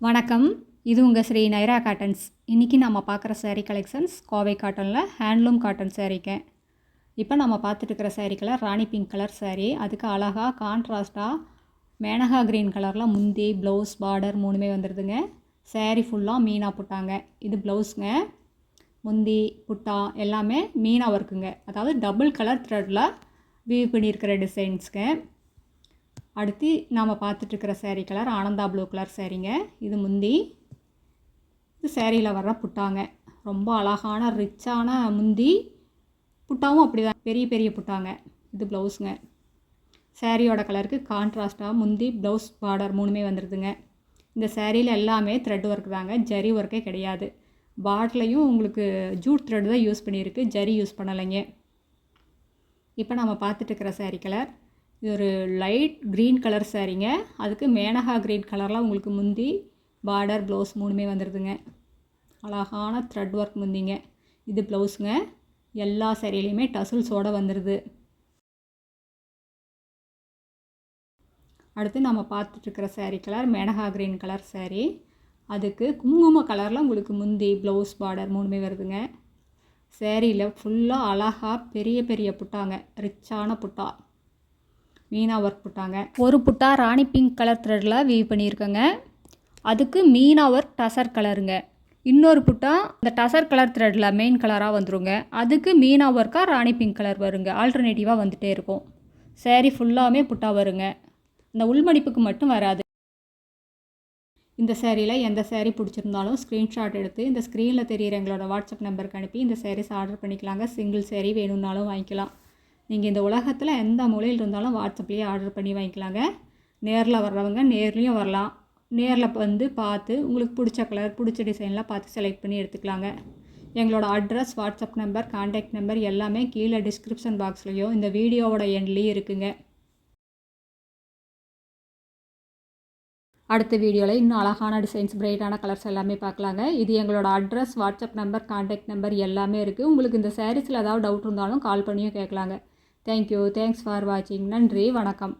வணக்கம், இது உங்கள் ஸ்ரீ நைரா காட்டன்ஸ். இன்றைக்கி நம்ம பார்க்குற saree கலெக்ஷன்ஸ் கோவை காட்டனில் ஹேண்ட்லூம் காட்டன் சாரீங்க. இப்போ நம்ம பார்த்துட்டு இருக்கிற saree கலர் ராணி பிங்க் கலர் saree. அதுக்கு அழகாக கான்ட்ராஸ்ட்டாக மேனகா க்ரீன் கலரில் முந்தி ப்ளவுஸ் பார்டர் மூணுமே வந்துடுதுங்க. saree ஃபுல்லாக மீனா புட்டாங்க. இது ப்ளவுஸுங்க. முந்தி புட்டா எல்லாமே மீனா ஒர்க்குங்க. அதாவது டபுள் கலர் த்ரெட்டில் வீவ் பண்ணியிருக்கிற டிசைன்ஸுங்க. அடுத்து நாம் பார்த்துட்ருக்கிற saree colour Ananda blue colour சாரீங்க. இது முந்தி, இது சேரீயில் வர்ற புட்டாங்க. ரொம்ப அழகான ரிச்சான முந்தி, புட்டாவும் அப்படி தான் பெரிய பெரிய புட்டாங்க. இது ப்ளவுஸுங்க. சாரியோட கலருக்கு கான்ட்ராஸ்ட்டாக முந்தி ப்ளவுஸ் பார்டர் மூணுமே வந்துடுதுங்க. இந்த சேரீயில் எல்லாமே த்ரெட் ஒர்க் தாங்க, ஜரி ஒர்க்கே கிடையாது. பார்டர்லையும் உங்களுக்கு ஜூட் த்ரெட் தான் யூஸ் பண்ணியிருக்கு, ஜரி யூஸ் பண்ணலைங்க. இப்போ நம்ம பார்த்துட்ருக்கிற saree கலர் இது ஒரு லைட் க்ரீன் கலர் சாரீங்க. அதுக்கு மேனகா க்ரீன் கலரில் உங்களுக்கு முந்தி பார்டர் ப்ளவுஸ் மூணுமே வந்துடுதுங்க. அழகான த்ரெட் ஒர்க் முந்திங்க. இது ப்ளவுஸுங்க. எல்லா சாரிலையுமே டசல்ஸோடு வந்துடுது. அடுத்து நம்ம பார்த்துட்ருக்கிற saree colour Menaka green colour saree. அதுக்கு குங்கும கலரில் உங்களுக்கு முந்தி ப்ளவுஸ் பார்டர் மூணுமே வருதுங்க. சேரீயில் ஃபுல்லாக அழகாக பெரிய பெரிய புட்டாங்க, ரிச்சான புட்டா மீனா ஒர்க் புட்டாங்க. ஒரு புட்டா ராணி பிங்க் கலர் த்ரெட்டில் வீவ் பண்ணியிருக்கேங்க. அதுக்கு மீனா ஒர்க் டசர் கலருங்க. இன்னொரு புட்டா அந்த டசர் கலர் த்ரெட்டில் மெயின் கலராக வந்துருங்க. அதுக்கு மீனா ஒர்க்காக ராணி பிங்க் கலர் வருங்க. ஆல்டர்னேட்டிவாக வந்துகிட்டே இருக்கும். சேரீ ஃபுல்லாமே புட்டா வருங்க. இந்த உள்மடிப்புக்கு மட்டும் வராது. இந்த சேரீயில் எந்த சேரீ பிடிச்சிருந்தாலும் ஸ்க்ரீன்ஷாட் எடுத்து இந்த ஸ்க்ரீனில் தெரிகிற எங்களோட வாட்ஸ்அப் நம்பருக்கு அனுப்பி இந்த சாரீஸ் ஆர்டர் பண்ணிக்கலாங்க. சிங்கிள் சேரீ வேணும்னாலும் வாங்கிக்கலாம். நீங்கள் இந்த உலகத்தில் எந்த மூலையில் இருந்தாலும் வாட்ஸ்அப்லேயே ஆர்டர் பண்ணி வாங்கிக்கலாங்க. நேரில் வர்றவங்க நேர்லேயும் வரலாம். நேரில் வந்து பார்த்து உங்களுக்கு பிடிச்ச கலர் பிடிச்ச டிசைன்லாம் பார்த்து செலக்ட் பண்ணி எடுத்துக்கலாங்க. எங்களோட address, WhatsApp number, contact number எல்லாமே கீழே டிஸ்கிரிப்ஷன் பாக்ஸ்லேயும் இந்த வீடியோவோட எண்ட்லேயும் இருக்குங்க. அடுத்த வீடியோவில் இன்னும் அழகான டிசைன்ஸ், பிரைட்டான கலர்ஸ் எல்லாமே பார்க்கலாங்க. இது எங்களோட address, WhatsApp number, contact number எல்லாமே இருக்குது. உங்களுக்கு இந்த சாரீஸில் ஏதாவது டவுட் இருந்தாலும் கால் பண்ணியும் கேட்கலாங்க. தேங்க்யூ. தேங்க்ஸ் ஃபார் வாட்சிங். நன்றி, வணக்கம்.